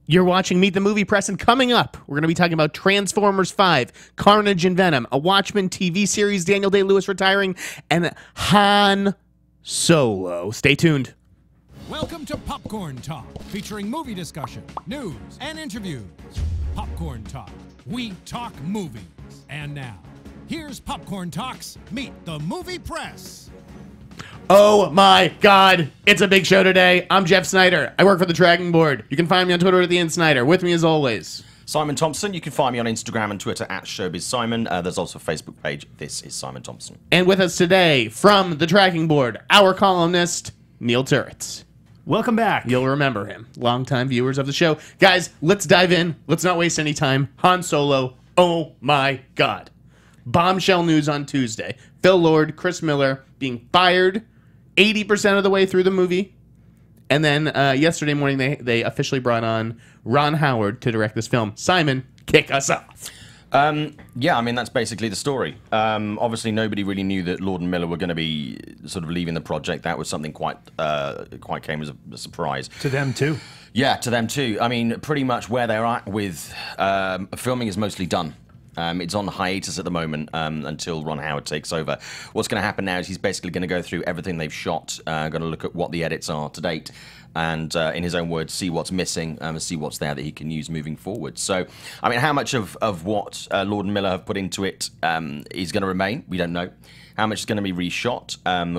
You're watching Meet the Movie Press, and coming up, we're going to be talking about Transformers 5, Carnage and Venom, a Watchmen TV series, Daniel Day-Lewis retiring, and Han Solo. Stay tuned. Welcome to Popcorn Talk, featuring movie discussion, news, and interviews. Popcorn Talk. We talk movies. And now, here's Popcorn Talk's Meet the Movie Press. Oh my God, it's a big show today. I'm Jeff Sneider. I work for the Tracking Board. You can find me on Twitter at @Sneider. With me as always, Simon Thompson. You can find me on Instagram and Twitter at ShowbizSimon. There's also a Facebook page. This is Simon Thompson. And with us today from the Tracking Board, our columnist, Neil Turitz. Welcome back. You'll remember him. Longtime viewers of the show. Guys, let's dive in. Let's not waste any time. Han Solo. Oh my God. Bombshell news on Tuesday. Phil Lord, Chris Miller being fired 80% of the way through the movie. And then yesterday morning, they officially brought on Ron Howard to direct this film. Simon, kick us off. Yeah, I mean, that's basically the story. Obviously, nobody really knew that Lord and Miller were going to be sort of leaving the project. That was something quite came as a surprise. To them, too. Yeah, to them, too. I mean, pretty much where they're at with filming is mostly done. It's on hiatus at the moment until Ron Howard takes over. What's going to happen now is he's basically going to go through everything they've shot, going to look at what the edits are to date, and in his own words, see what's missing and see what's there that he can use moving forward. So, I mean, how much of what Lord and Miller have put into it is going to remain? We don't know. How much is going to be reshot?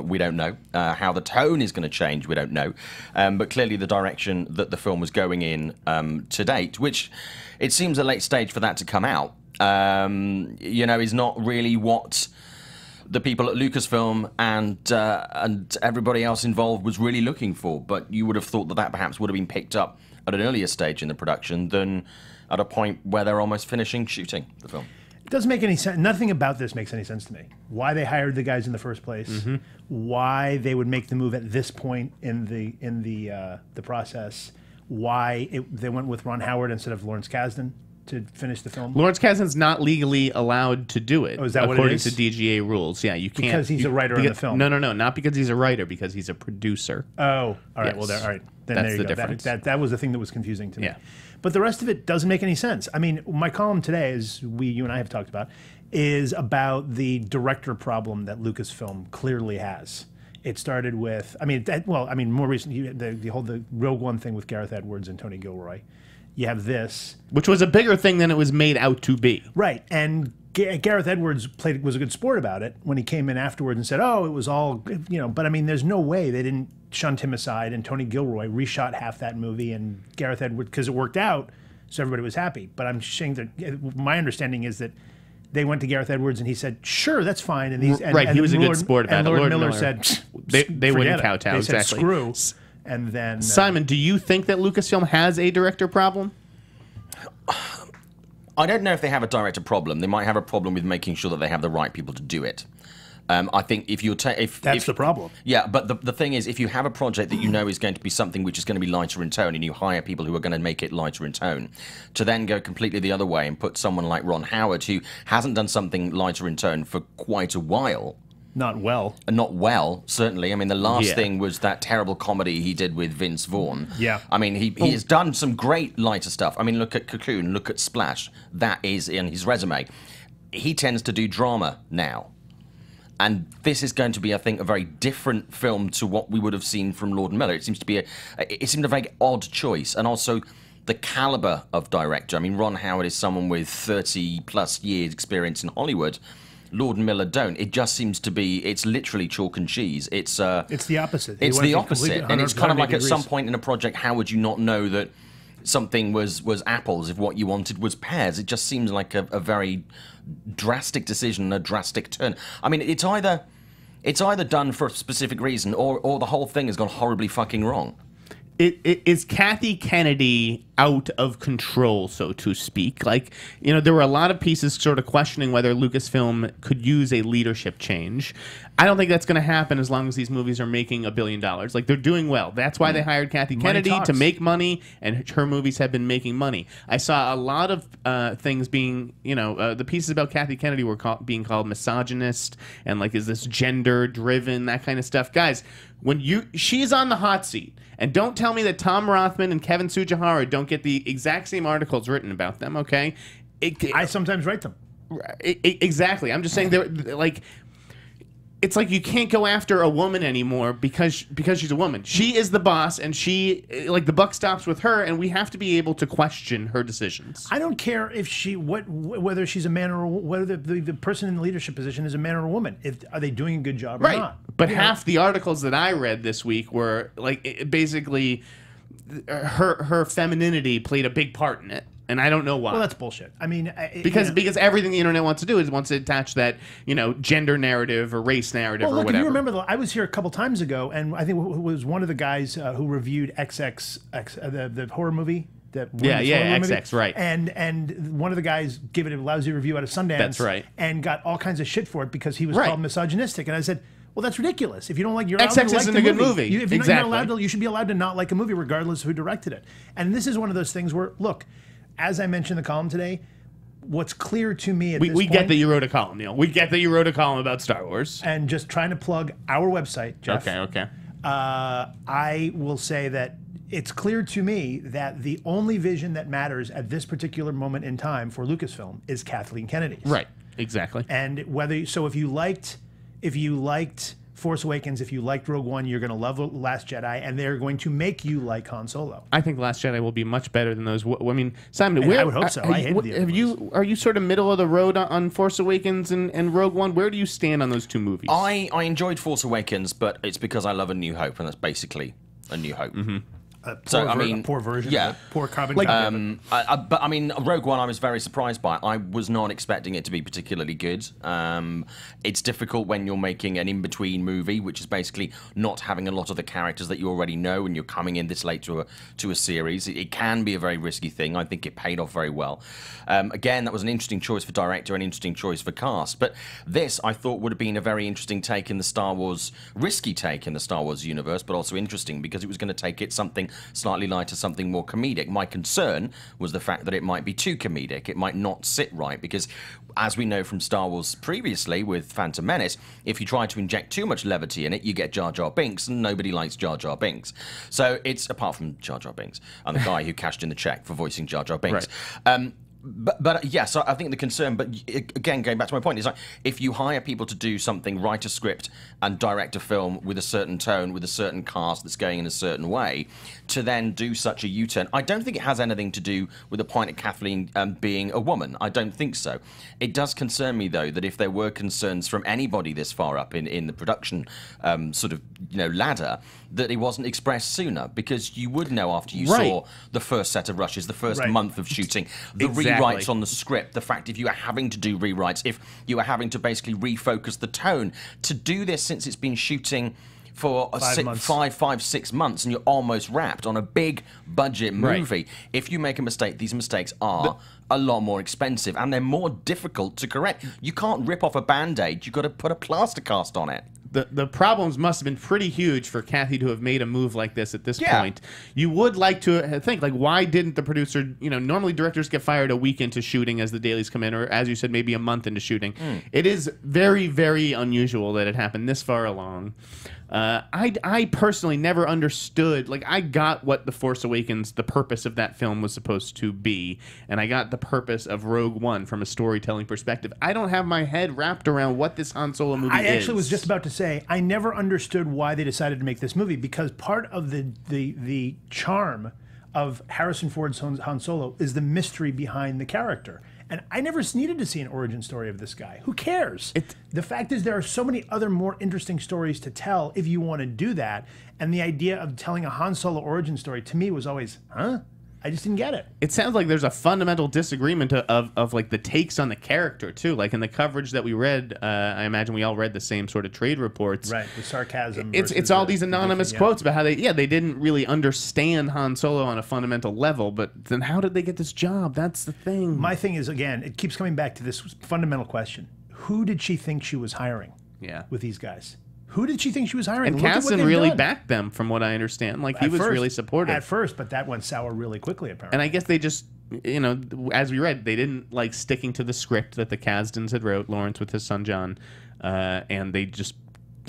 We don't know. How the tone is going to change? We don't know. But clearly the direction that the film was going in to date, which it seems a late stage for that to come out, is not really what the people at Lucasfilm and everybody else involved was really looking for. But you would have thought that perhaps would have been picked up at an earlier stage in the production than at a point where they're almost finishing shooting the film. It doesn't make any sense. Nothing about this makes any sense to me. Why they hired the guys in the first place, why they would make the move at this point in the process, why they went with Ron Howard instead of Lawrence Kasdan to finish the film. Lawrence Kasdan's not legally allowed to do it. Oh, is that what it is? According to DGA rules. Yeah, you can't. Because he's a writer on the film. No, not because he's a writer, because he's a producer. Oh, all right. Yes. Well, all right. Then That's there you the go. difference. That was the thing that was confusing to me. Yeah. But the rest of it doesn't make any sense. I mean, my column today, as you and I have talked about, is about the director problem that Lucasfilm clearly has. It started with, more recently, the Rogue One thing with Gareth Edwards and Tony Gilroy. You have this, which was a bigger thing than it was made out to be. Right, and Gareth Edwards was a good sport about it when he came in afterwards and said, "Oh, it was all," But I mean, there's no way they didn't shunt him aside. And Tony Gilroy reshot half that movie, and Gareth Edwards, because it worked out, so everybody was happy. But I'm saying that my understanding is that they went to Gareth Edwards and he said, "Sure, that's fine." And he was a good sport about it. Lord Miller said, "They wouldn't kowtow." They exactly. said, "Screw." And then Simon, do you think that Lucasfilm has a director problem? I don't know if they have a director problem. They might have a problem with making sure that they have the right people to do it. I think if that's the problem. Yeah, but the thing is, if you have a project that you know is going to be something which is going to be lighter in tone, and you hire people who are going to make it lighter in tone, to then go completely the other way and put someone like Ron Howard, who hasn't done something lighter in tone for quite a while. Not well, certainly. I mean, the last thing was that terrible comedy he did with Vince Vaughn. Yeah. I mean, he has done some great lighter stuff. I mean, look at Cocoon, look at Splash. That is in his resume. He tends to do drama now. And this is going to be, I think, a very different film to what we would have seen from Lord and Miller. It seems to be a very odd choice. And also the caliber of director. I mean, Ron Howard is someone with 30-plus years experience in Hollywood. Lord and Miller don't. It just seems to be, it's literally chalk and cheese. It's the opposite. It's the opposite. And it's kind of like at some point in a project, how would you not know that something was apples if what you wanted was pears? It just seems like a very drastic decision, a drastic turn. I mean, it's either done for a specific reason or the whole thing has gone horribly fucking wrong. It is Kathy Kennedy out of control, so to speak. Like, there were a lot of pieces sort of questioning whether Lucasfilm could use a leadership change. I don't think that's going to happen as long as these movies are making $1 billion. Like, they're doing well. That's why they hired Kathy Kennedy to make money, and her movies have been making money. I saw a lot of things being, the pieces about Kathy Kennedy were being called misogynist and, like, is this gender-driven, that kind of stuff. Guys, she's on the hot seat, and don't tell me that Tom Rothman and Kevin Tsujihara don't get the exact same articles written about them. Okay, I sometimes write them. Exactly. I'm just saying they're like. It's like you can't go after a woman anymore because she's a woman. She is the boss, and the buck stops with her, and we have to be able to question her decisions. I don't care if whether she's a man or whether the person in the leadership position is a man or a woman. Are they doing a good job or not? But half the articles that I read this week were basically her femininity played a big part in it. And I don't know why. Well, that's bullshit. I mean, because everything the internet wants to do is wants to attach that gender narrative or race narrative or whatever. If you remember, though, I was here a couple times ago, and I think it was one of the guys who reviewed the horror movie. XX, right. And one of the guys gave it a lousy review out of Sundance. That's right. And got all kinds of shit for it because he was called misogynistic. And I said, well, that's ridiculous. If you don't like, you're allowed XX to like isn't the a good movie. movie. If you're not allowed to, you should be allowed to not like a movie regardless of who directed it. And this is one of those things where, look, as I mentioned in the column today, what's clear to me at this point... We get that you wrote a column, Neil. We get that you wrote a column about Star Wars. And just trying to plug our website, Jeff. Okay. I will say that it's clear to me that the only vision that matters at this particular moment in time for Lucasfilm is Kathleen Kennedy's. Right, exactly. And if you liked Force Awakens, if you liked Rogue One, you're going to love Last Jedi, and they're going to make you like Han Solo. I think Last Jedi will be much better than those. I mean, Simon, I would hope so. I hated the other ones. Are you sort of middle of the road on Force Awakens and Rogue One? Where do you stand on those two movies? I enjoyed Force Awakens, but it's because I love A New Hope, and that's basically A New Hope. Mm-hmm. A poor version. Yeah. Poor carbon. But I mean, Rogue One, I was very surprised by. I was not expecting it to be particularly good. It's difficult when you're making an in-between movie, which is basically not having a lot of the characters that you already know, and you're coming in this late to a series. It can be a very risky thing. I think it paid off very well. Again, that was an interesting choice for director, an interesting choice for cast. But this, I thought, would have been a very interesting take in the Star Wars, risky take in the Star Wars universe, but also interesting because it was going to take it something slightly lighter, something more comedic. My concern was the fact that it might be too comedic. It might not sit right because, as we know from Star Wars previously with Phantom Menace, if you try to inject too much levity in it, you get Jar Jar Binks, and nobody likes Jar Jar Binks. So it's, apart from Jar Jar Binks, and the guy who cashed in the check for voicing Jar Jar Binks. Right. But yes, I think the concern, but again, going back to my point, is like if you hire people to do something, write a script and direct a film with a certain tone, with a certain cast that's going in a certain way, to then do such a U-turn, I don't think it has anything to do with the point of Kathleen being a woman. I don't think so. It does concern me, though, that if there were concerns from anybody this far up in the production ladder, that it wasn't expressed sooner, because you would know after you saw the first set of rushes, the first month of shooting, the rewrites on the script, the fact if you are having to do rewrites, if you are having to basically refocus the tone, to do this since it's been shooting for 6 months and you're almost wrapped on a big budget movie. If you make a mistake, these mistakes are a lot more expensive and they're more difficult to correct. You can't rip off a Band-Aid, you've got to put a plaster cast on it. The problems must have been pretty huge for Kathy to have made a move like this at this point. You would like to think, like, why didn't the producer, normally directors get fired a week into shooting as the dailies come in, or as you said, maybe a month into shooting. It is very, very unusual that it happened this far along. I personally never understood, like, I got what The Force Awakens, the purpose of that film was supposed to be, and I got the purpose of Rogue One from a storytelling perspective. I don't have my head wrapped around what this Han Solo movie is. I actually was just about to say, I never understood why they decided to make this movie, because part of the charm of Harrison Ford's Han Solo is the mystery behind the character. And I never needed to see an origin story of this guy. Who cares? The fact is, there are so many other more interesting stories to tell if you want to do that. And the idea of telling a Han Solo origin story, to me, was always, huh? I just didn't get it. It sounds like there's a fundamental disagreement of like the takes on the character too. Like in the coverage that we read, I imagine we all read the same sort of trade reports. Right, the sarcasm. It's all these anonymous quotes about how they didn't really understand Han Solo on a fundamental level. But then how did they get this job? That's the thing. My thing is, again, it keeps coming back to this fundamental question: who did she think she was hiring? With these guys. Who did she think she was hiring? And Caston really backed them, from what I understand. Like, he was really supportive. At first, but that went sour really quickly, apparently. And I guess they just, as we read, they didn't like sticking to the script that the Kasdans had wrote, Lawrence with his son John, and they just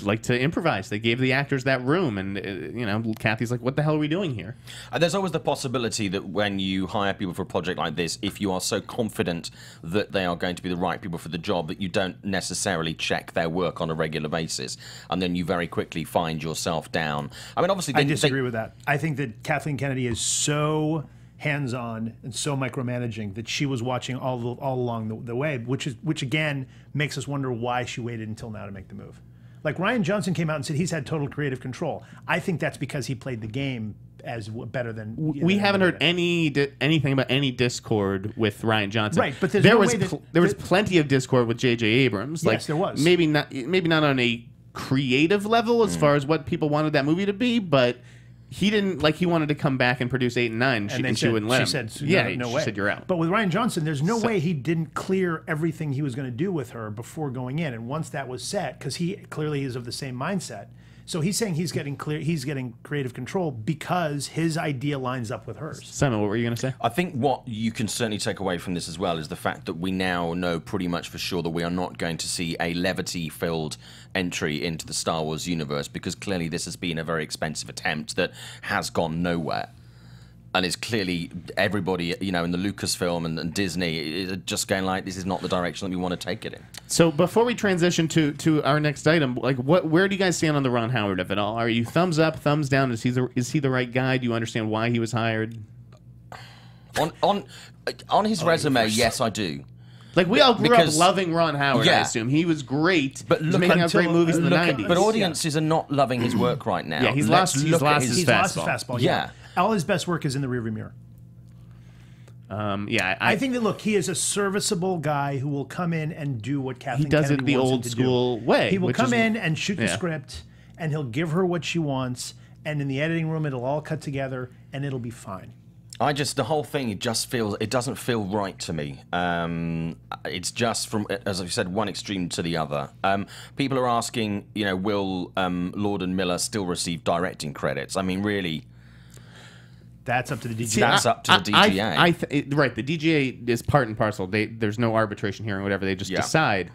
like to improvise. They gave the actors that room, and you know, Kathy's like, "What the hell are we doing here?" There's always the possibility that when you hire people for a project like this, if you are so confident that they are going to be the right people for the job, that you don't necessarily check their work on a regular basis, and then you very quickly find yourself down. I mean, obviously, I disagree with that. I think that Kathleen Kennedy is so hands-on and so micromanaging that she was watching all along the way, which again makes us wonder why she waited until now to make the move. Like Rian Johnson came out and said he's had total creative control. I think that's because he played the game as better than we haven't heard anything about any discord with Rian Johnson. Right, but there was plenty of discord with J.J. Abrams. Yes, there was. Maybe not on a creative level as far as what people wanted that movie to be, but he didn't he wanted to come back and produce 8 and 9, and she wouldn't let him. She said, no way. She said, you're out. But with Rian Johnson, there's no way he didn't clear everything he was going to do with her before going in. And once that was set, because he clearly is of the same mindset, so he's saying he's getting creative control because his idea lines up with hers. Simon, what were you going to say? I think what you can certainly take away from this as well is the fact that we now know pretty much for sure that we are not going to see a levity-filled entry into the Star Wars universe, because clearly this has been a very expensive attempt that has gone nowhere. And it's clearly everybody, you know, in the Lucasfilm and Disney is just going like, this is not the direction that we want to take it in. So before we transition to our next item, where do you guys stand on the Ron Howard of it all? Are you thumbs up, thumbs down? Is he the right guy? Do you understand why he was hired? On his resume, yes, I do. Like, we all grew up loving Ron Howard, I assume. He was great. But he was making out great movies in the 90s. But audiences are not loving his work right now. Yeah, he's lost his fastball. Yeah. All his best work is in the rearview mirror. I think that, look, he is a serviceable guy who will come in and do what Kathleen Kennedy wants him to do. He does it the old school way. He will come in and shoot the script, and he'll give her what she wants, and in the editing room it'll all cut together, and it'll be fine. The whole thing, it doesn't feel right to me. It's just from, as I've said, one extreme to the other. People are asking, you know, will Lord and Miller still receive directing credits? I mean, really... That's up to the DGA. See, that's up to the DGA. Right, the DGA is part and parcel. There's no arbitration here or whatever. They just decide.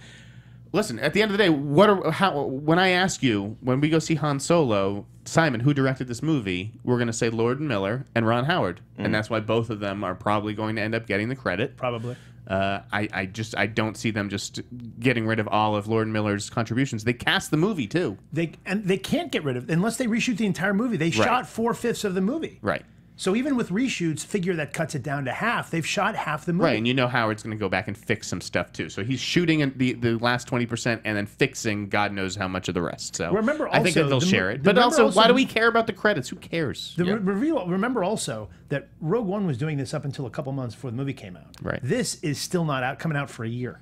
Listen, at the end of the day, when I ask you, when we go see Han Solo, Simon, who directed this movie, we're going to say Lord and Miller and Ron Howard. And that's why both of them are probably going to end up getting the credit. Probably. I don't see them just getting rid of all of Lord and Miller's contributions. They cast the movie, too. They can't get rid of it unless they reshoot the entire movie. They shot 4/5 of the movie. Right. So even with reshoots, figure that cuts it down to half. They've shot half the movie. Right, and you know Howard's going to go back and fix some stuff too. So he's shooting the last 20% and then fixing God knows how much of the rest. So remember also, I think that they'll share it. But also, why do we care about the credits? Who cares? Remember also that Rogue One was doing this up until a couple months before the movie came out. Right. This is still not coming out for a year.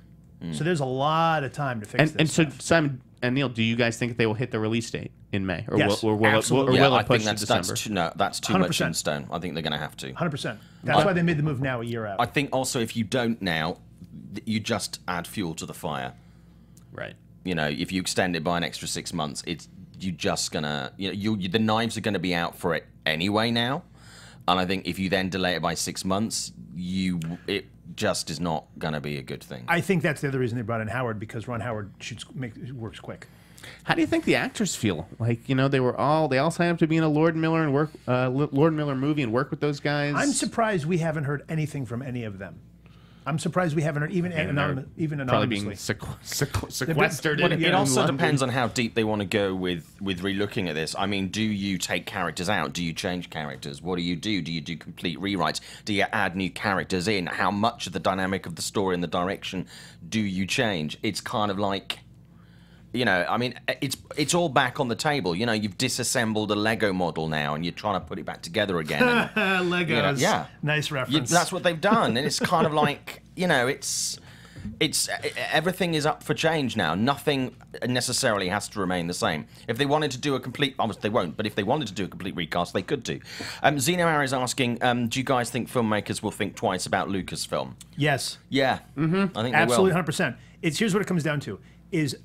So there's a lot of time to fix this. And so, Simon and Neil, do you guys think they will hit the release date in May? Or yes, will it push to December? That's too much in stone. I think they're going to have to. 100%. That's why they made the move now a year out. I think also if you don't now, you just add fuel to the fire. Right. You know, if you extend it by an extra 6 months, you're just going to... the knives are going to be out for it anyway now. And I think if you then delay it by 6 months, it just is not going to be a good thing. I think that's the other reason they brought in Howard, because Ron Howard works quick. How do you think the actors feel? Like, you know, they all signed up to be in a Lord Miller movie and work with those guys. I'm surprised we haven't heard anything from any of them. I'm surprised we haven't heard even anonymously. Probably being sequestered. It also depends on how deep they want to go with relooking at this. I mean, do you take characters out? Do you change characters? What do? Do you do complete rewrites? Do you add new characters in? How much of the dynamic of the story and the direction do you change? It's kind of like... You know, I mean, it's all back on the table. You know, you've disassembled a Lego model now, and you're trying to put it back together again. Legos, you know, yeah, nice reference. That's what they've done, and it's kind of like, you know, it's everything is up for change now. Nothing necessarily has to remain the same. If they wanted to do a complete, obviously they won't, but if they wanted to do a complete recast, they could do. Zeno Hour is asking, do you guys think filmmakers will think twice about Lucasfilm? Yes. Yeah. I think absolutely, they will. 100%. Here's what it comes down to. Does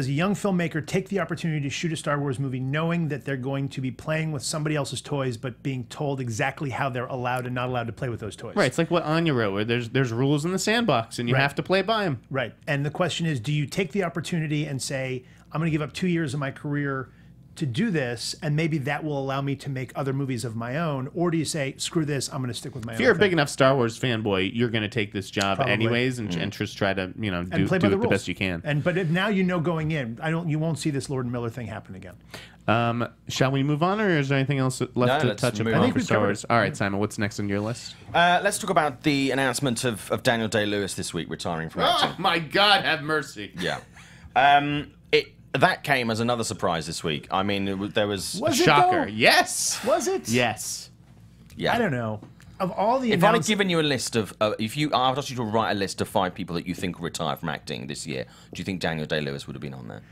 a young filmmaker take the opportunity to shoot a Star Wars movie knowing that they're going to be playing with somebody else's toys, but being told exactly how they're allowed and not allowed to play with those toys? Right. It's like what Anya wrote, where there's rules in the sandbox, and you have to play by them. Right. And the question is, do you take the opportunity and say, I'm going to give up 2 years of my career to do this, and maybe that will allow me to make other movies of my own? Or do you say, screw this, I'm going to stick with my own If you're a thing? big enough Star Wars fanboy, you're going to take this job Probably. anyways and just try to, you know, And do play it by the the rules. best you can. But if now you know going in, you won't see this Lord and Miller thing happen again. Shall we move on, or is there anything else left to let's touch move upon on. I for think Star we've covered Wars? All right, Simon, what's next on your list? Let's talk about the announcement of Daniel Day-Lewis this week retiring from acting. Oh, my God, have mercy. Yeah. That came as another surprise this week. I mean, there was... Was it, Shocker. though? Yes. Was it? Yes. Yeah. I don't know. Of all the If I'd have announcements, given you a list of... I'd asked you to write a list of 5 people that you think will retire from acting this year, do you think Daniel Day-Lewis would have been on there?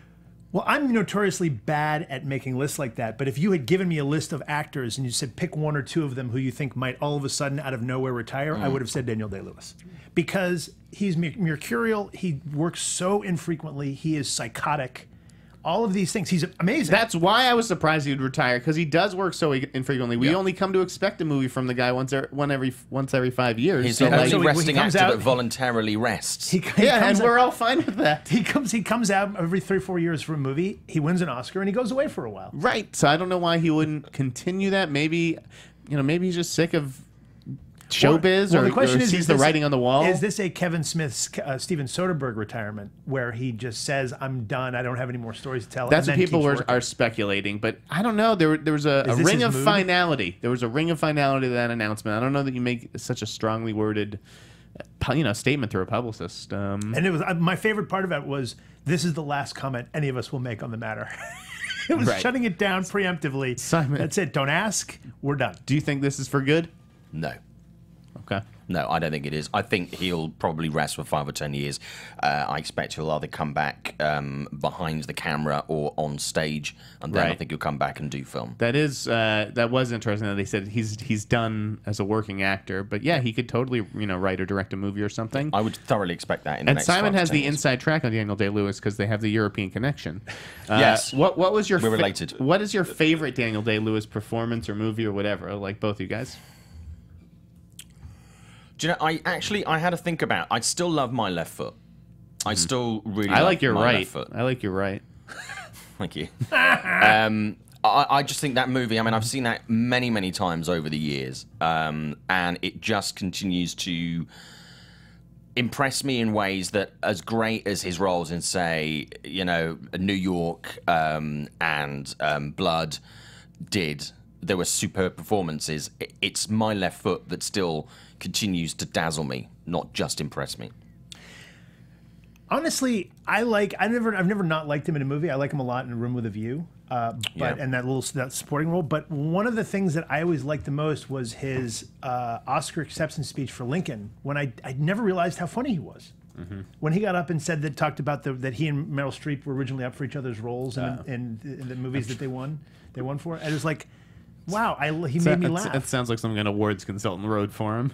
well, I'm notoriously bad at making lists like that. But if you had given me a list of actors and you said pick 1 or 2 of them who you think might all of a sudden out of nowhere retire, I would have said Daniel Day-Lewis. Because he's mercurial, he works so infrequently, he is psychotic. All of these things, he's amazing. That's why I was surprised he'd retire, because he does work so infrequently. We only come to expect a movie from the guy once every 5 years. He's so the like, only so he resting comes actor out- that voluntarily rests. he yeah, comes and out- we're all fine with that. He comes out every 3 or 4 years for a movie. He wins an Oscar and he goes away for a while. Right. So I don't know why he wouldn't continue that. Maybe, maybe he's just sick of showbiz, Well, the or question is sees the this- writing on the wall. Is this a Kevin Smith, Steven Soderbergh retirement where he just says, "I'm done. I don't have any more stories to tell"? That's and what then people keeps working? are speculating, but I don't know. There was a this ring his of mood? finality. There was a ring of finality to that announcement. I don't know that you make such a strongly worded, statement through a publicist. And it was my favorite part of it was this is the last comment any of us will make on the matter. It was Right. shutting it down preemptively. Simon. That's it. Don't ask. We're done. Do you think this is for good? No. Okay. No, I don't think it is. I think he'll probably rest for 5 or 10 years. I expect he'll either come back behind the camera or on stage, and then I Right. think he'll come back and do film. That was interesting that they said he's done as a working actor, but yeah, he could totally write or direct a movie or something. I would thoroughly expect that in the And next Simon 5 to has 10 the years. inside track on Daniel Day-Lewis because they have the European connection. Yes. What was your We're related. What is your favorite Daniel Day-Lewis performance or movie or whatever? Like both you guys. Do you know, I had to think about. I still love My Left Foot. I still really. I love like your My right. Left Foot. I like your right. Thank you. I just think that movie. I mean, I've seen that many, many times over the years, and it just continues to impress me in ways that, as great as his roles in, say, New York and Blood did. There were superb performances. It's My Left Foot that still continues to dazzle me, not just impress me. Honestly, I've never not liked him in a movie. I like him a lot in A Room with a View, and that supporting role. But one of the things that I always liked the most was his Oscar acceptance speech for Lincoln. When I never realized how funny he was. Mm-hmm. When he got up and talked about that he and Meryl Streep were originally up for each other's roles in the movies that they won for. And it was like, wow, he made me laugh. It sounds like some kind of awards consultant wrote for him.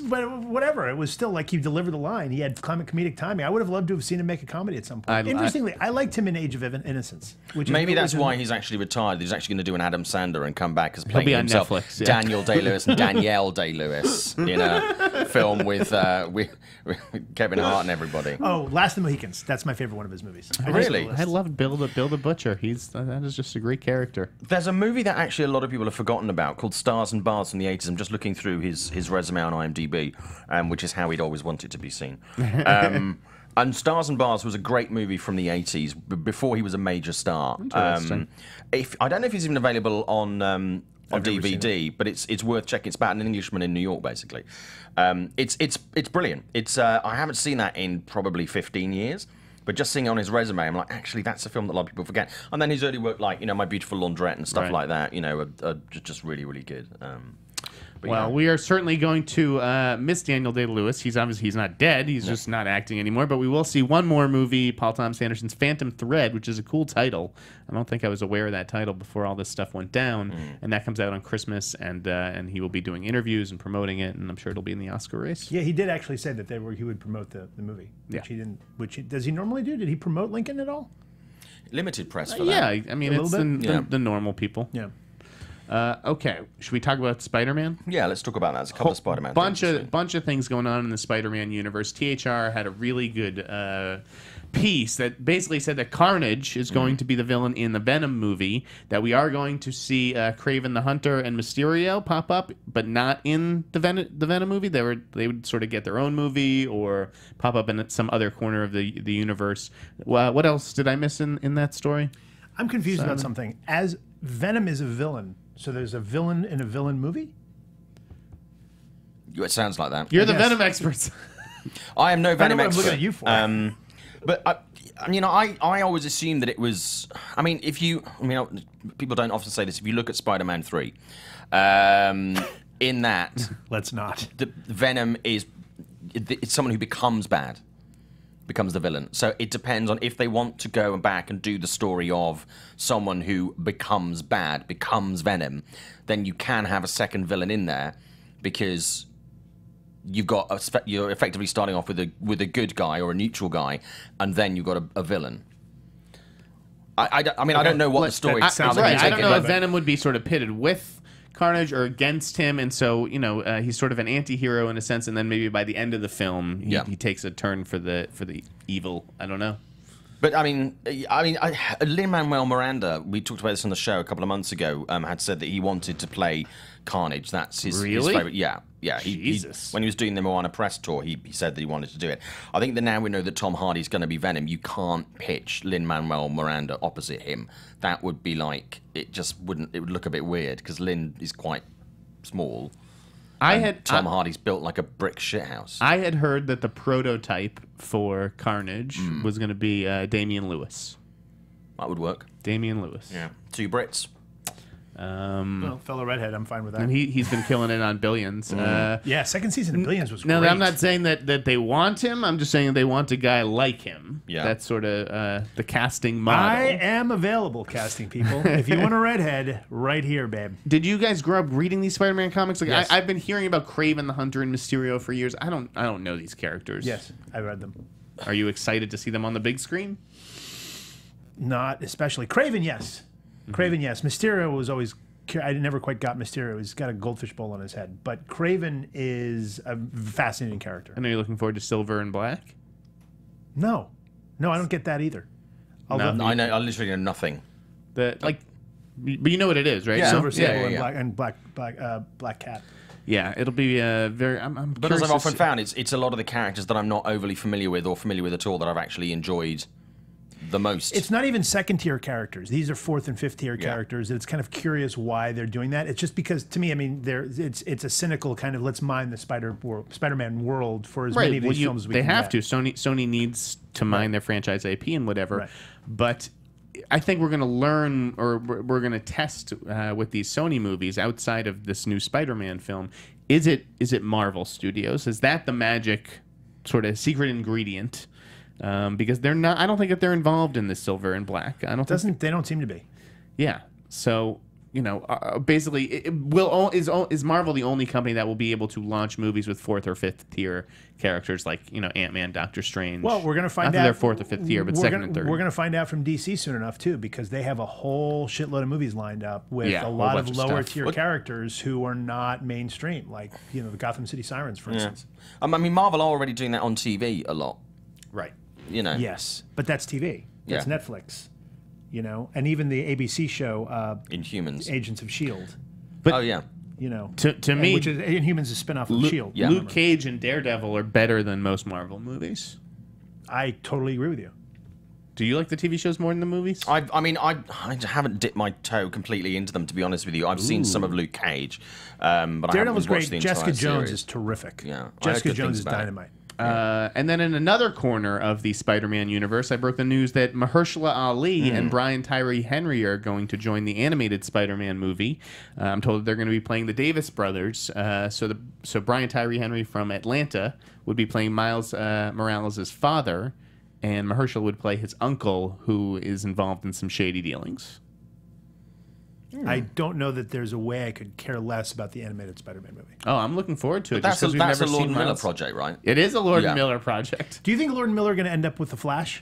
But whatever, it was still like he delivered the line. He had comedic timing. I would have loved to have seen him make a comedy at some point. Interestingly, I liked him in Age of Innocence. Maybe that's why he's actually retired. He's actually going to do an Adam Sandler and come back as He'll playing be on himself, Netflix, yeah. Daniel Day-Lewis and Danielle Day-Lewis in a film with Kevin Hart and everybody. Oh, Last of the Mohicans. That's my favorite one of his movies. Really? I love Bill the Butcher. That is just a great character. There's a movie that actually a lot of people have forgotten about called Stars and Bars from the 80s. I'm just looking through his resume on IMDb, which is how he'd always wanted to be seen. And Stars and Bars was a great movie from the 80s, before he was a major star. Interesting. I don't know if it's even available on DVD, but it's worth checking. It's about an Englishman in New York, basically. It's brilliant. I haven't seen that in probably 15 years. But just seeing it on his resume, I'm like, actually, that's a film that a lot of people forget. And then his early work, like, My Beautiful Laundrette and stuff like that, are just really, really good. Well, we are certainly going to miss Daniel Day-Lewis. He's not dead. He's just not acting anymore. But we will see one more movie, Paul Thomas Anderson's Phantom Thread, which is a cool title. I don't think I was aware of that title before all this stuff went down. And that comes out on Christmas, and he will be doing interviews and promoting it, and I'm sure it'll be in the Oscar race. Yeah, he did actually say that he would promote the movie, which he didn't. Does he normally do? Did he promote Lincoln at all? Limited press for Yeah, that. I mean, A it's little bit? the normal people. Yeah. Okay, should we talk about Spider-Man? Yeah, let's talk about that. There's a couple of Spider-Man bunch things. of things going on in the Spider-Man universe. THR had a really good piece that basically said that Carnage is going to be the villain in the Venom movie, that we are going to see Kraven the Hunter and Mysterio pop up, but not in the Venom movie. They would sort of get their own movie or pop up in some other corner of the universe. What else did I miss in that story? I'm confused about something. As Venom is a villain, so there's a villain in a villain movie? It sounds like that. You're the Venom experts. I am no Venom what I'm expert. looking at you for. But I always assumed that it was. I mean, people don't often say this. If you look at Spider-Man 3, in that, Let's not. the Venom it's someone who becomes bad, becomes the villain. So it depends on if they want to go back and do the story of someone who becomes bad, becomes Venom, then you can have a second villain in there, because you're effectively starting off with a good guy or a neutral guy, and then you've got a villain. I don't know what the story. I don't know if Venom would be sort of pitted with Carnage or against him, and so he's sort of an anti-hero in a sense, and then maybe by the end of the film he takes a turn for the evil. I don't know. But Lin-Manuel Miranda, we talked about this on the show a couple of months ago, had said that he wanted to play Carnage. That's his favorite. Yeah. Jesus. When he was doing the Moana press tour, he said that he wanted to do it. I think that now we know that Tom Hardy's going to be Venom, you can't pitch Lin-Manuel Miranda opposite him. That would be like, it would look a bit weird, because Lin is quite small. Tom Hardy's built like a brick shithouse. I had heard that the prototype for Carnage was going to be Damian Lewis. That would work. Damian Lewis. Yeah. 2 Brits. Well, fellow redhead, I'm fine with that. And he's been killing it on Billions. Yeah, second season of Billions was No, great. I'm not saying that they want him. I'm just saying they want a guy like him. Yeah. That's sort of the casting model. I am available, casting people. If you want a redhead, right here, babe. Did you guys grow up reading these Spider-Man comics? Like, Yes. I've been hearing about Kraven the Hunter and Mysterio for years. I don't know these characters. Yes, I read them. Are you excited to see them on the big screen? Not especially. Kraven, yes. Kraven, yes. Mysterio was always... I never quite got Mysterio. He's got a goldfish bowl on his head. But Kraven is a fascinating character. I know you're looking forward to Silver and Black. No, I don't get that either. I literally know nothing. But you know what it is, right? Yeah. Silver Sable yeah. and Black Cat. Yeah, it'll be very. I'm But as curious I've to often see- found, it's a lot of the characters that I'm not overly familiar with or familiar with at all that I've actually enjoyed the most. It's not even second tier characters. These are fourth and fifth tier characters. It's kind of curious why they're doing that. It's just because, to me, I mean, it's a cynical kind of let's mine the Spider-Man world for as many of these films as we They can have get. to. Sony needs to mine their franchise IP and whatever. Right. But I think we're going to learn, or we're going to test with these Sony movies outside of this new Spider-Man film. Is it Marvel Studios? Is that the magic sort of secret ingredient? Because they're not. I don't think that they're involved in the Silver and Black. I don't. They don't seem to be. Yeah. So basically, is Marvel the only company that will be able to launch movies with fourth or fifth tier characters like Ant-Man, Doctor Strange? Well, we're going to find not out. That they're fourth or fifth tier, but second and third. We're going to find out from DC soon enough too, because they have a whole shitload of movies lined up with a lot of lower tier characters who are not mainstream, like the Gotham City Sirens, for instance. I mean, Marvel are already doing that on TV a lot. Right. Yes, but that's TV. That's Netflix. And even the ABC show Inhumans, Agents of S.H.I.E.L.D. But, oh yeah. To me, which is Inhumans is a spinoff of S.H.I.E.L.D. Yeah. Luke Cage and Daredevil are better than most Marvel movies. I totally agree with you. Do you like the TV shows more than the movies? I haven't dipped my toe completely into them, to be honest with you. I've seen some of Luke Cage, but Daredevil's I haven't watched great. the Jessica entire Jones series. is terrific. Yeah, I heard Jessica good Jones things is about it. dynamite. And then in another corner of the Spider-Man universe, I broke the news that Mahershala Ali and Brian Tyree Henry are going to join the animated Spider-Man movie. I'm told that they're going to be playing the Davis brothers. So Brian Tyree Henry from Atlanta would be playing Miles Morales' father, and Mahershala would play his uncle, who is involved in some shady dealings. I don't know that there's a way I could care less about the animated Spider-Man movie. Oh, I'm looking forward to it. That's just 'cause a we've never Lord seen Miller Miles. project, right? It is a Lord Yeah. Miller project. Do you think Lord and Miller are going to end up with The Flash?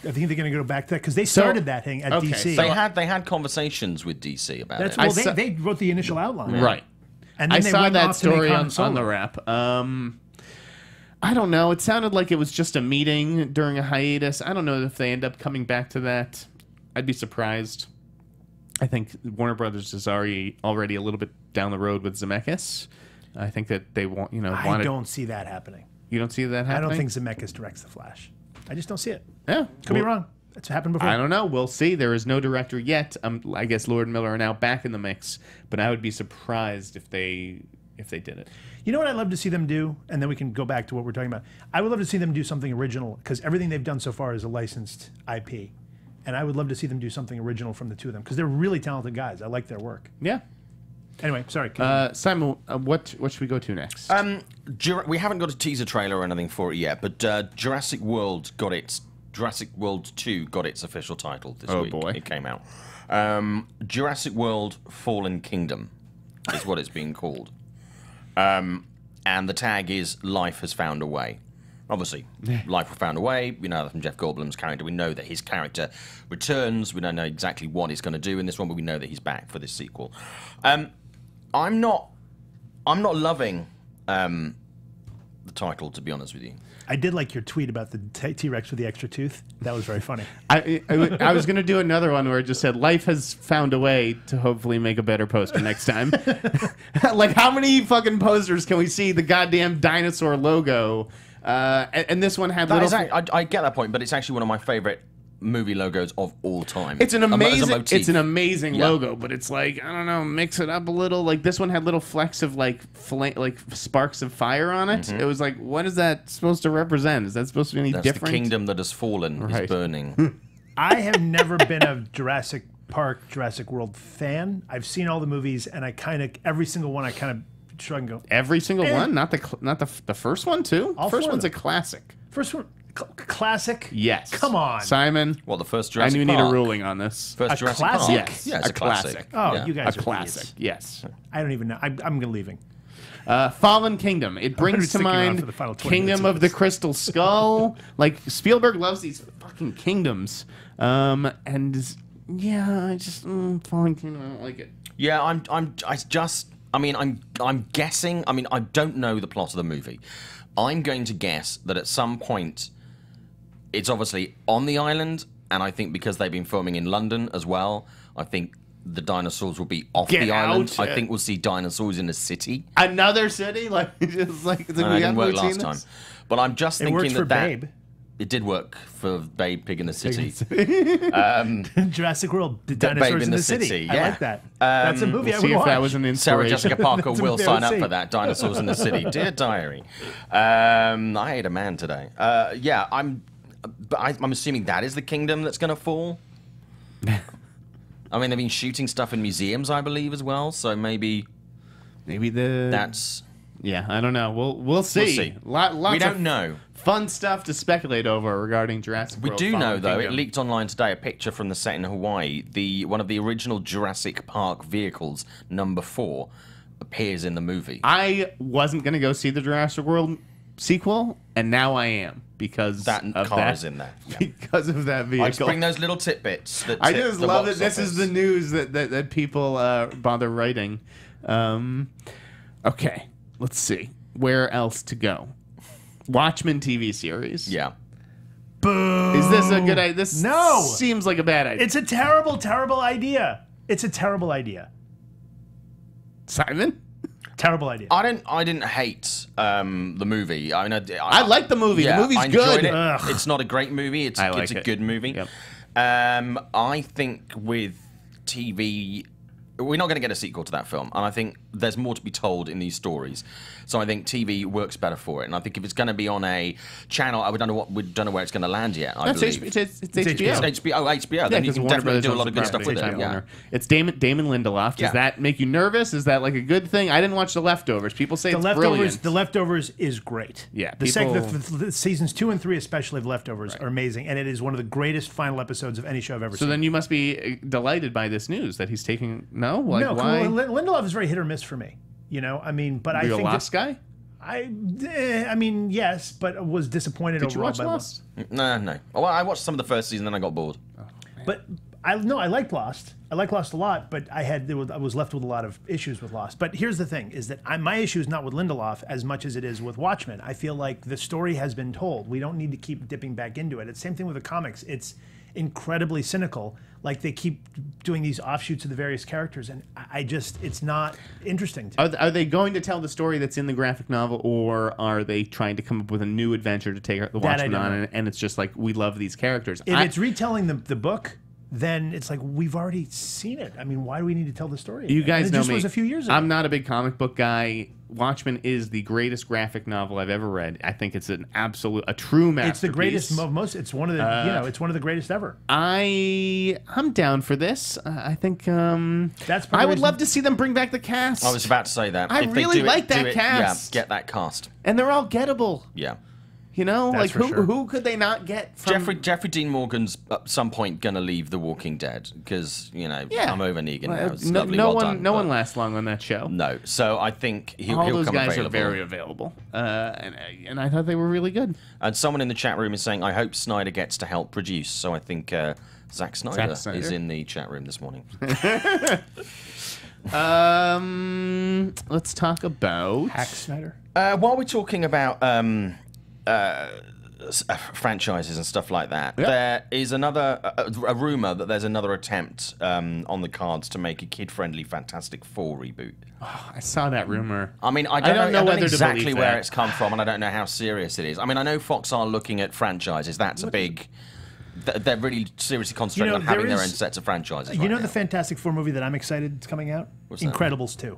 I think they're going to go back to that because they started that thing at okay, DC. They had conversations with DC about That's it. well, they wrote the initial outline, Right. And then I they saw went that off to make story Han on Solo. the wrap. I don't know. It sounded like it was just a meeting during a hiatus. I don't know if they end up coming back to that. I'd be surprised. I think Warner Brothers is already a little bit down the road with Zemeckis. I think that they want, I don't see that happening. You don't see that happening? I don't think Zemeckis directs the Flash. I just don't see it. Yeah. Could be wrong. That's happened before. I don't know. We'll see. There is no director yet. I guess Lord and Miller are now back in the mix, but I would be surprised if they did it. You know what I'd love to see them do? And then we can go back to what we're talking about. I would love to see them do something original because everything they've done so far is a licensed IP. And I would love to see them do something original from the two of them because they're really talented guys. I like their work. Yeah. Anyway, sorry. Simon, what should we go to next? We haven't got a teaser trailer or anything for it yet, but Jurassic World 2 got its official title this week. Oh boy. It came out. Jurassic World Fallen Kingdom is what it's being called. And the tag is Life Has Found a Way. Obviously, Life Has Found a Way. We know that from Jeff Goldblum's character. We know that his character returns. We don't know exactly what he's going to do in this one, but we know that he's back for this sequel. I'm not loving the title, to be honest with you. I did like your tweet about the T-Rex with the extra tooth. That was very funny. I was going to do another one where it just said, Life has found a way to hopefully make a better poster next time. Like, how many fucking posters can we see the goddamn dinosaur logo? And this one had little... I get that point, but it's actually one of my favorite movie logos of all time. It's an amazing, Yeah. logo, but it's like, I don't know, mix it up a little. Like this one had little flecks of like sparks of fire on it. It was like, what is that supposed to represent? Is that supposed to be any That's different? the kingdom that has fallen Right. is burning. I have never been a Jurassic Park, Jurassic World fan. I've seen all the movies, and every single one I kind of shrug and go. Every single one, not the first one too. All First four of one's a them. classic. First one, classic? Yes. Come on. Simon. Well, the first I Jurassic need Park. a ruling on this. First A Jurassic classic? Park. Yes. Yeah, it's A a classic. classic. Oh, Yeah. you guys A are classic. idiots. Yes. I don't even know. I'm leaving. Fallen Kingdom. It gonna be brings to sticking around mind for the final 20 Kingdom minutes of of the this. Crystal Skull. Like Spielberg loves these fucking kingdoms. And yeah, I just Fallen Kingdom. I don't like it. Yeah, I'm guessing. I mean, I don't know the plot of the movie. I'm going to guess that at some point, it's obviously on the island, and I think because they've been filming in London as well, I think the dinosaurs will be off Get the island. out. I think we'll see dinosaurs in a city. Another city, like just like And it didn't work last time. But I'm just It thinking works for that Babe. it did work for Babe Pig in the City. Jurassic World, Babe Dinosaurs in in the the City. City, I yeah. like that. That's a movie I See would if watch. that was an Sarah inspiration. Jessica Parker That's will what they sign would up say. for that. Dinosaurs in the City. Dear diary. I ate a man today. Yeah, I'm assuming that is the kingdom that's going to fall. I mean, they've been shooting stuff in museums, I believe, as well. So maybe that's. Yeah, I don't know. We'll see. see. Lots We don't of know. fun stuff to speculate over regarding Jurassic We World. do know, Fallen though, it Kingdom. leaked online today a picture from the set in Hawaii. One of the original Jurassic Park vehicles, number 4, appears in the movie. I wasn't gonna go see the Jurassic World sequel, and now I am because That of car that. is in there. Yeah. Because of that vehicle. I just bring those little tidbits. That I tip just the love box it. This is office. the news that people bother writing. Okay, let's see. Where else to go? Watchmen TV series. Yeah. Boo. Is this a good idea? This No. seems like a bad idea. It's a terrible, terrible idea. It's a terrible idea. Simon? Terrible idea. I didn't hate the movie. I mean, I like the movie. Yeah, the movie's I enjoyed good. it. Ugh. It's not a great movie. It's I like it's a it. good movie. Yep. I think with TV, we're not going to get a sequel to that film, and I think there's more to be told in these stories. So I think TV works better for it, and I think if it's going to be on a channel, we don't know where it's going to land yet. I That's believe. it's HBO. It's HBO. Oh, HBO. Then you 'cause can Warner definitely Brothers do a owns lot of the good stuff with property. it. Yeah. Warner. It's Damon Lindelof. Does Yeah. that make you nervous? Is that like a good thing? I didn't watch The Leftovers. People say it's brilliant. The Leftovers is great. Yeah, The seasons 2 and 3, especially of Leftovers, are amazing, and it is one of the greatest final episodes of any show I've ever So seen. then you must be delighted by this news that he's taking. No, like no, why? Lindelof is very hit or miss for me. You know, I mean, but I Are you a think Lost guy? I mean, yes, but was disappointed Did you overall watch by Lost? No. Well, I watched some of the first season, then I got bored. But I liked Lost. I like Lost a lot, but I was left with a lot of issues with Lost. But here's the thing: is that my issue is not with Lindelof as much as it is with Watchmen. I feel like the story has been told. We don't need to keep dipping back into it. It's the same thing with the comics. It's incredibly cynical. Like they keep doing these offshoots of the various characters, and it's not interesting to me. Are they going to tell the story that's in the graphic novel, or are they trying to come up with a new adventure to take the Watchmen on? And it's just like, we love these characters. If it's retelling the book, then it's like, we've already seen it. I mean, why do we need to tell the story again? You guys and it know just me. was a few years ago. I'm not a big comic book guy. Watchmen is the greatest graphic novel I've ever read. I think it's a true masterpiece. It's the greatest most. It's one of the it's one of the greatest ever. I'm down for this. I think That's I would love to see them bring back the cast. I was about to say that. I If they really do like that do cast. Yeah, get that cast. And they're all gettable. Yeah. You know, That's like for sure. who could they not get from Jeffrey Dean Morgan's at some point gonna leave The Walking Dead because I'm over Negan now. It's lovely, no well one done, no but one lasts long on that show. No, so I think he'll All those come guys available. are very available, and I thought they were really good. And someone in the chat room is saying, "I hope Sneider gets to help produce." So I think Zack Sneider is in the chat room this morning. Let's talk about Hack Sneider. While we're talking about franchises and stuff like that, there is a rumor that there's another attempt on the cards to make a kid-friendly Fantastic Four reboot. I saw that rumor. I mean, I don't know whether exactly where it's come from, and I don't know how serious it is. I mean, I know Fox are looking at franchises. That's a big. They're really seriously concentrating on having their own sets of franchises. You know now. The Fantastic Four movie that I'm excited is coming out? What's that? Incredibles 2.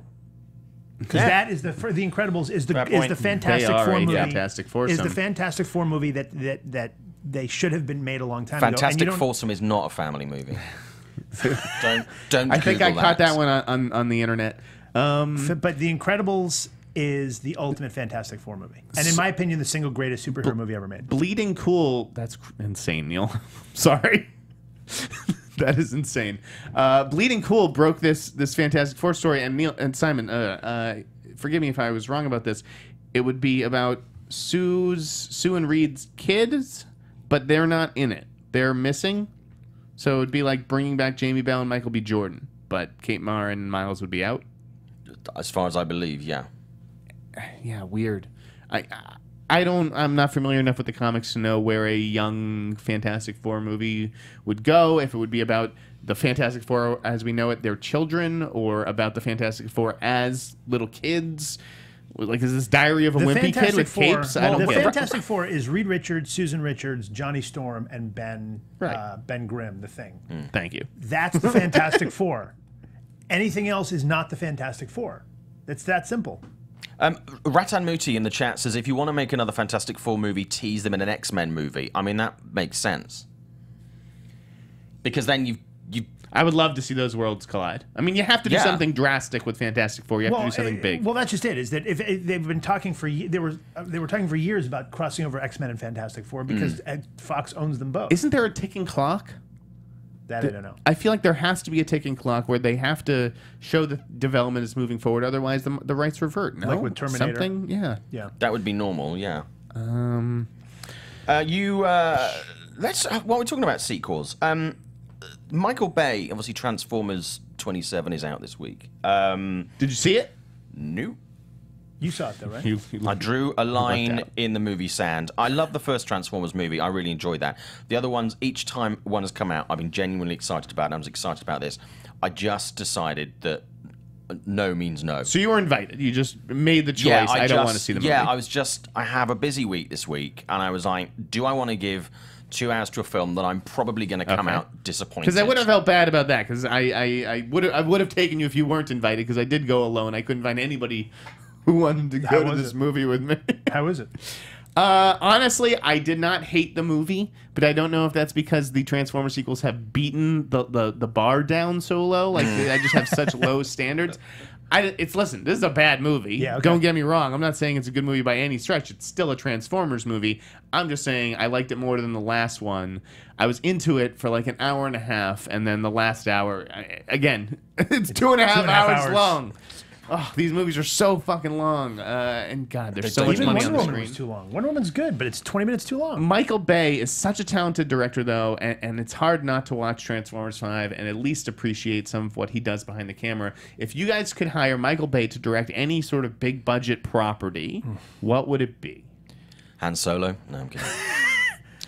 Because that is the Incredibles is the Fantastic They are Four a movie. Fantastic Foursome. Is the Fantastic Four movie that they should have been made a long time ago. Fantastic Foursome is not a family movie. don't. I think I Google caught that one on the internet. But The Incredibles is the ultimate Fantastic Four movie, and in my opinion, the single greatest superhero movie ever made. Bleeding Cool. That's insane, Neil. Sorry. That is insane. Bleeding Cool broke this Fantastic Four story, and Neil and Simon, forgive me if I was wrong about this. It would be about Sue and Reed's kids, but they're not in it. They're missing. So it'd be like bringing back Jamie Bell and Michael B. Jordan, but Kate Mara and Miles would be out. As far as I believe, yeah. Yeah, weird. I'm not familiar enough with the comics to know where a young Fantastic Four movie would go, if it would be about the Fantastic Four as we know it, their children, or about the Fantastic Four as little kids. Like, is this Diary of a Wimpy Kid with capes? I don't the get it. Fantastic Four is Reed Richards, Susan Richards, Johnny Storm, and Ben Grimm, the Thing. Thank you. That's the Fantastic Four. Anything else is not the Fantastic Four. It's that simple. Ratan Muti in the chat says, if you want to make another Fantastic Four movie, tease them in an X-Men movie. I mean, that makes sense. Because then you I would love to see those worlds collide. I mean, you have to do something drastic with Fantastic Four. You have to do something big. Well, that's just it. Is that if they've been talking they were talking for years about crossing over X-Men and Fantastic Four because Fox owns them both. Isn't there a ticking clock? That I don't know. I feel like there has to be a ticking clock where they have to show that development is moving forward. Otherwise, the rights revert. No? Like with Terminator. Something, yeah. that would be normal, yeah. While we're talking about sequels, Michael Bay, obviously Transformers 27 is out this week. Did you see it? No. You saw it though, right? I drew a line in the movie sand. I love the first Transformers movie. I really enjoyed that. The other ones, each time one has come out, I've been genuinely excited about it. I was excited about this. I just decided that no means no. So you were invited. You just made the choice. Yeah, I don't want to see the movie. Yeah, I have a busy week this week, and I was like, do I want to give 2 hours to a film that I'm probably going to come out disappointed? Because I would have felt bad about that. Because I would have taken you if you weren't invited. Because I did go alone. I couldn't find anybody who wanted to go to this movie with me. How is it? Honestly, I did not hate the movie, but I don't know if that's because the Transformers sequels have beaten the bar down so low. Like I just have such low standards. Listen, this is a bad movie. Yeah, okay. Don't get me wrong. I'm not saying it's a good movie by any stretch. It's still a Transformers movie. I'm just saying I liked it more than the last one. I was into it for like an hour and a half, and then the last hour, again, it's 2.5 hours long. Oh, these movies are so fucking long, and God, there's so much Even money Wonder on the Woman screen. was too long. Wonder Woman's good, but it's 20 minutes too long. Michael Bay is such a talented director, though, and it's hard not to watch Transformers 5 and at least appreciate some of what he does behind the camera. If you guys could hire Michael Bay to direct any sort of big budget property, what would it be? Han Solo? No, I'm kidding.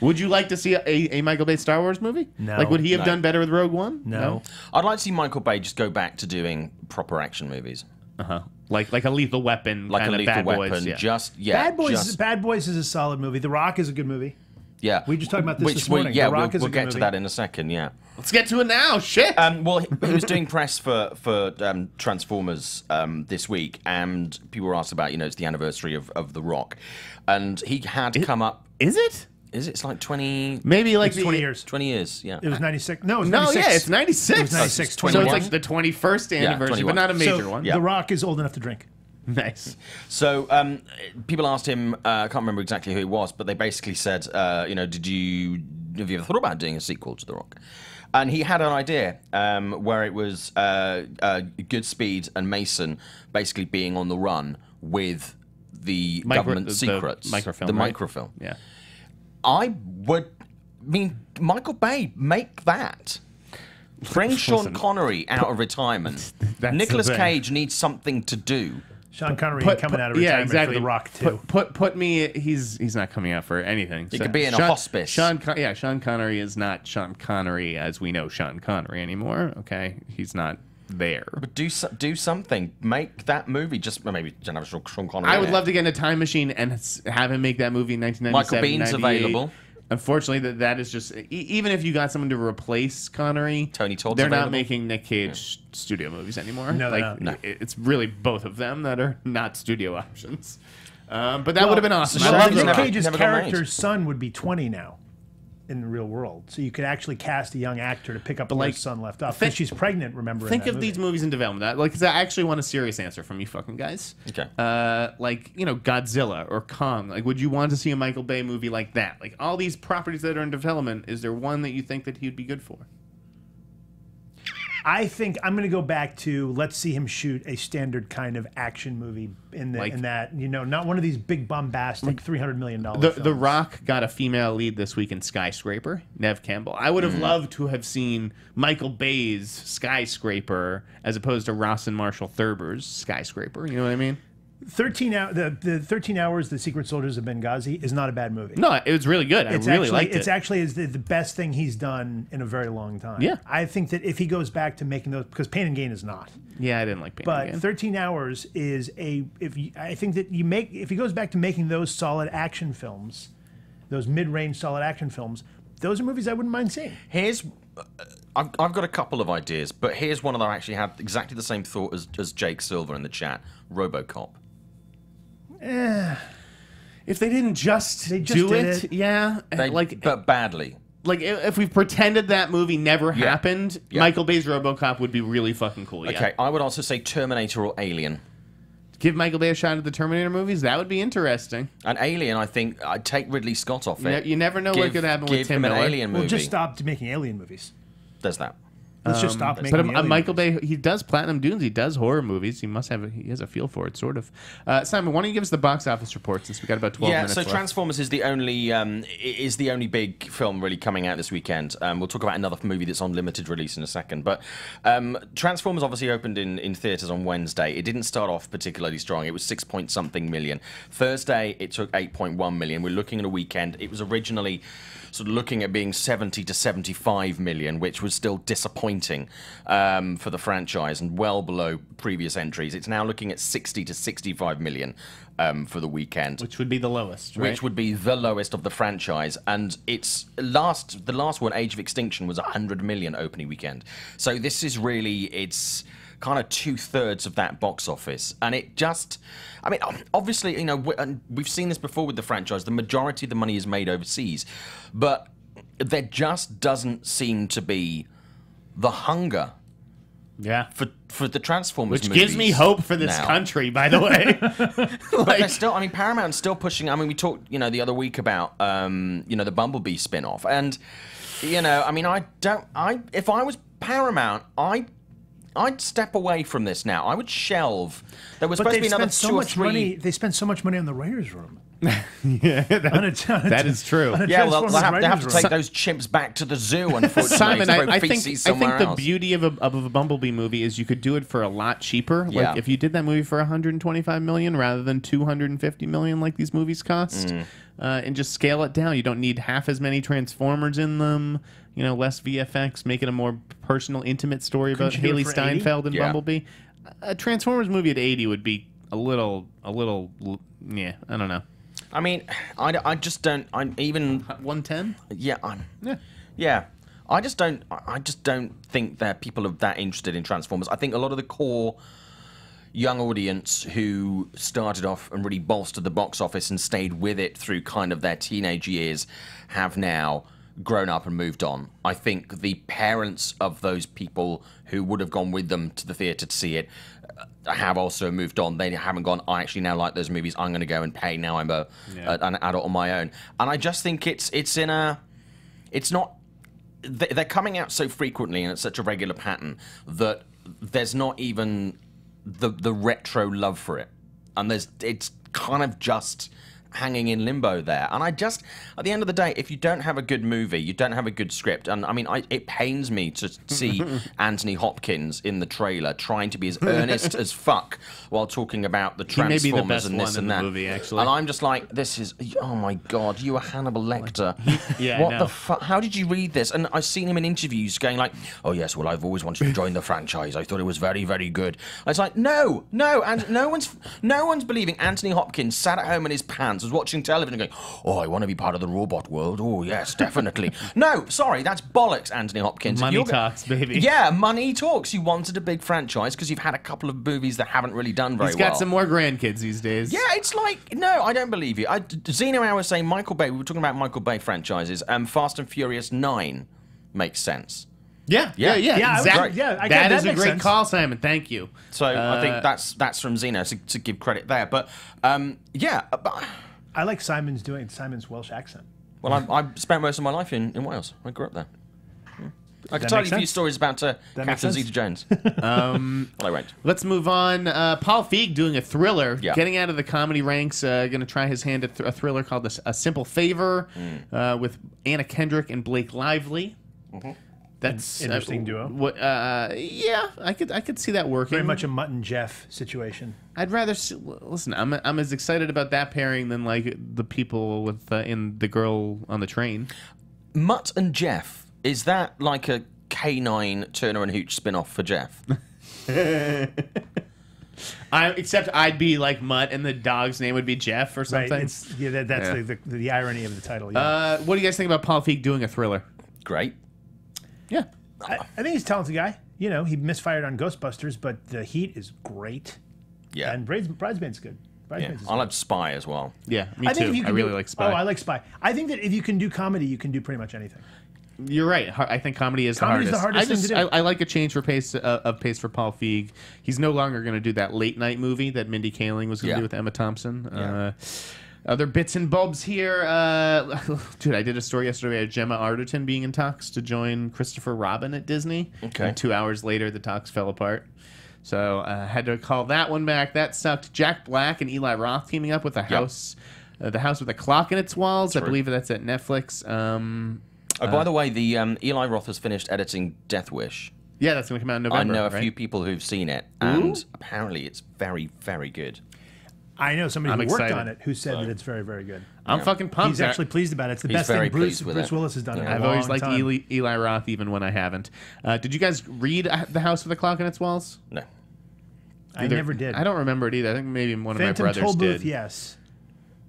Would you like to see a Michael Bay Star Wars movie? No. Like, would he have No. done better with Rogue One? No. I'd like to see Michael Bay just go back to doing proper action movies. Uh-huh. Like a Lethal Weapon, Like a kind of Lethal Bad Weapon. Boys. Yeah. Just, yeah. Bad Boys is a solid movie. The Rock is a good movie. Yeah. We just talked about this morning. Yeah, The Rock is a we'll good get to movie. that in a second, yeah. Let's get to it now. Shit. Well, he was doing press for Transformers this week, and people were asked about, it's the anniversary of The Rock. And he had come up... Is it? Is it? It's like 20... Maybe like It's 20 years. 20 years, yeah. It was 96. No, it was No, 96. yeah, it's 96. It was 96, So it's 21. like the 21st anniversary, 21. but not a major So, one. Yeah. The Rock is old enough to drink. Nice. So people asked him, I can't remember exactly who it was, but they basically said, have you ever thought about doing a sequel to The Rock? And he had an idea where it was Goodspeed and Mason basically being on the run with the government secrets. Microfilm. The right? microfilm. Yeah. Michael Bay, make that. Bring Sean Listen, Connery out of retirement. That's Nicolas the thing. Cage needs something to do. Sean Connery coming out of retirement for The Rock too. Put me. He's not coming out for anything. He could be in a hospice. Sean Connery is not Sean Connery as we know Sean Connery anymore. Okay, he's not there. But do something. Make that movie. Just maybe have Sean Connery. I would love to get in a time machine and have him make that movie in 1997. Michael Bihn's 98. available. Unfortunately, that is just even if you got someone to replace Connery, Tony Todd's they're not available. making Nick Cage studio movies anymore. No, they're like not. it's really both of them that are not studio options. But that would have been awesome. I Well, love Nick The Rock. Cage's never got made. character's son would be 20 now in the real world. So you could actually cast a young actor to pick up where like, his son left off. think- Because she's pregnant, remember? in Think that of movie. these movies in development. Because I actually want a serious answer from you fucking guys. Okay. Like, Godzilla or Kong. Like, would you want to see a Michael Bay movie like that? Like, all these properties that are in development, is there one that you think that he would be good for? I think I'm going to go back to let's see him shoot a standard kind of action movie in that, not one of these big bombastic $300 million films. The Rock got a female lead this week in Skyscraper, Neve Campbell. I would have loved to have seen Michael Bay's Skyscraper as opposed to Ross and Marshall Thurber's Skyscraper. You know what I mean? the 13 hours the Secret Soldiers of Benghazi is not a bad movie. No, it was really good. I really liked it. It's actually the best thing he's done in a very long time. Yeah. I think that if he goes back to making those, because Pain and Gain is not. Yeah, I didn't like Pain But Again. 13 Hours is I think that if he goes back to making those solid action films, those mid-range solid action films, those are movies I wouldn't mind seeing. I've got a couple of ideas, but here's one that I actually had exactly the same thought as Jake Silver in the chat. RoboCop. If they didn't just, They just do did it, yeah, But badly. like if we pretended that movie never happened, Yeah. Michael Bay's RoboCop would be really fucking cool. Yeah. Okay, I would also say Terminator or Alien. Give Michael Bay a shot at the Terminator movies. That would be interesting. And Alien, I think, I'd take Ridley Scott off it. You never know what could happen with Give Tim him an Miller. Alien movie. Well, just stop making alien movies. There's that. Let's just stop making But alien Michael movies. Bay, he does Platinum Dunes. He does horror movies. He has a feel for it, sort of. Simon, why don't you give us the box office report since we got about 12 minutes so left. Transformers is the only big film really coming out this weekend. We'll talk about another movie that's on limited release in a second. But Transformers obviously opened in theaters on Wednesday. It didn't start off particularly strong. It was 6-point-something million. Thursday, it took 8.1 million. We're looking at a weekend. It was originally sort of looking at being 70 to 75 million, which was still disappointing for the franchise and well below previous entries. It's now looking at 60 to 65 million for the weekend. Which would be the lowest, right? Which would be the lowest of the franchise, and the last one, Age of Extinction, was 100 million opening weekend. So this is really, it's kind of 2/3 of that box office, and it just, I mean, obviously, and we've seen this before with the franchise. The majority of the money is made overseas, but there just doesn't seem to be the hunger. Yeah. For the Transformers Which movies gives me hope for this now. country, by the way. But they're still, Paramount's still pushing. I mean, we talked, the other week about, the Bumblebee spin-off. And, if I was Paramount, I'd step away from this now. I would shelve. There was But supposed to they be another spent so 2 or much 3. money. They spent so much money on the writers' room. That is true. Yeah, well, they Transformers have to writers' take room. those chimps back to the zoo, unfortunately. Simon, to throw I feces think somewhere the else. beauty of a Bumblebee movie is you could do it for a lot cheaper. Yeah. Like if you did that movie for 125 million rather than 250 million, like these movies cost, and just scale it down. You don't need half as many Transformers in them. You know, less VFX, make it a more personal, intimate story about you do it Haley for 80? Steinfeld and Yeah. Bumblebee. A Transformers movie at 80 would be a little, yeah, I don't know. I mean, I just don't. I'm even. 110? Yeah, yeah. I just don't think that people are that interested in Transformers. I think a lot of the core young audience who started off and really bolstered the box office and stayed with it through kind of their teenage years have now grown up and moved on. I think the parents of those people who would have gone with them to the theatre to see it have also moved on. They haven't gone, I actually now like those movies, I'm going to go and pay, now I'm an adult on my own. And I just think it's not, they're coming out so frequently and it's such a regular pattern that there's not even the retro love for it. And it's kind of just hanging in limbo there. And I just, at the end of the day, if you don't have a good movie, you don't have a good script. And I mean, it pains me to see Anthony Hopkins in the trailer trying to be as earnest as fuck while talking about the Transformers may be the best and this one in and the that. movie, actually. And I'm just like, this is, oh my God, you are Hannibal Lecter. Yeah, What I the know. fuck? How did you read this? And I've seen him in interviews going like, oh yes, well, I've always wanted to join the franchise. I thought it was very, very good. I was like, no, and no one's believing Anthony Hopkins sat at home in his pants, was watching television and going, oh, I want to be part of the robot world. Oh, yes, definitely. No, sorry, that's bollocks, Anthony Hopkins. If Money you're talks, baby. Yeah, money talks. You wanted a big franchise because you've had a couple of movies that haven't really done very He's well. got some more grandkids these days. Yeah, it's like, no, I don't believe you. Zeno and I were saying Michael Bay, we were talking about Michael Bay franchises, Fast and Furious 9 makes sense. Yeah, Yeah. Yeah, exactly. that is a makes great sense. call, Simon. Thank you. So I think that's from Zeno to give credit there. But but, I like Simon's Welsh accent. well, I spent most of my life in Wales. I grew up there. I could tell makes you a few sense. stories about makes Catherine sense. Zeta-Jones. Well, I won't. Let's move on. Paul Feig doing a thriller, Yeah. getting out of the comedy ranks. Going to try his hand at a thriller called A Simple Favor with Anna Kendrick and Blake Lively. That's Interesting duo. Yeah, I could see that working. Very much a Mutt and Jeff situation. I'd rather listen. I'm as excited about that pairing than like the people with in The Girl on the Train. Mutt and Jeff, is that like a K9 Turner and Hooch spin-off for Jeff? Except I'd be like Mutt and the dog's name would be Jeff or Right. something. That's the irony of the title. Yeah. What do you guys think about Paul Feig doing a thriller? Great. Yeah. I think he's a talented guy. You know, he misfired on Ghostbusters, but The Heat is great. Yeah. And Bridesmaid's good. Yeah. Bridesmaids is I love Spy as well. Yeah, me I think too. if you I can really do- like Spy. Oh, I like Spy. I think that if you can do comedy, you can do pretty much anything. You're right. I think comedy is Comedy's the the hardest. hardest thing to do. I like a change for pace for Paul Feig. He's no longer going to do that late night movie that Mindy Kaling was going to Yeah. do with Emma Thompson. Yeah. Other bits and bulbs here. Dude, I did a story yesterday about Gemma Arterton being in talks to join Christopher Robin at Disney. Okay. And 2 hours later, the talks fell apart. So I had to call that one back. That sucked. Jack Black and Eli Roth teaming up with the house with a clock in its walls. I True. believe that's at Netflix. By the way, the Eli Roth has finished editing Death Wish. Yeah, that's going to come out in November. I know a right? few people who've seen it, and apparently it's very, very good. I know somebody I'm who worked excited. on it who said that it's very, very good. I'm fucking pumped. He's actually pleased about it. It's the He's best very thing Bruce pleased with it. Willis has done in a I've long always liked time. Eli Roth, even when I haven't. Did you guys read The House with a Clock in Its Walls? No. I never did. I don't remember it either. I think maybe one of Phantom my brothers Toll did. Booth, yes.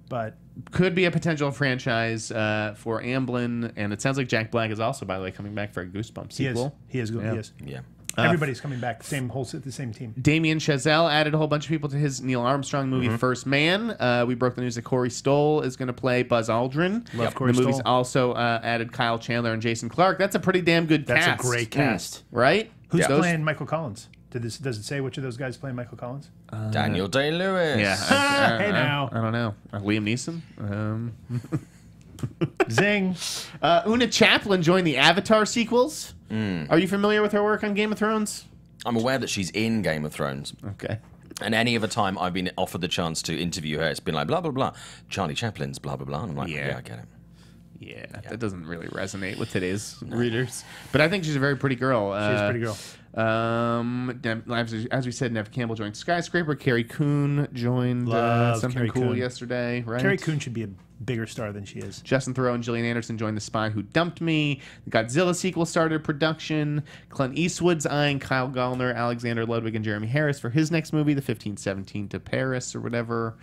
But Could be a potential franchise for Amblin, and it sounds like Jack Black is also, by the way, coming back for a Goosebumps he is. sequel. He is. Yeah. He is. Yeah. Everybody's coming back. The same team. Damien Chazelle added a whole bunch of people to his Neil Armstrong movie First Man. We broke the news that Corey Stoll is going to play Buzz Aldrin. Love Corey The movie's Stoll. also added Kyle Chandler and Jason Clarke. That's a pretty damn good That's cast. a great cast. Right? Who's Those- playing Michael Collins? Does it say which of those guys playing Michael Collins? Daniel Day-Lewis. Yeah. Hey now. I don't know. Liam Neeson? Zing. Una Chaplin joined the Avatar sequels. Are you familiar with her work on Game of Thrones? I'm aware that she's in Game of Thrones. Okay. And any other time I've been offered the chance to interview her, it's been like, blah, blah, blah. Charlie Chaplin's blah, blah, blah. And I'm like, yeah I get it. Yeah, that doesn't really resonate with today's readers. But I think she's a very pretty girl. She's a pretty girl. As we said, Nev Campbell joined Skyscraper. Carrie Coon joined something Carrie cool Coon. yesterday, right? Carrie Coon should be a bigger star than she is. Justin Theroux and Gillian Anderson joined The Spy Who Dumped Me. The Godzilla sequel started production. Clint Eastwood's eyeing Kyle Gallner, Alexander Ludwig, and Jeremy Harris for his next movie, the 1517 to Paris or whatever.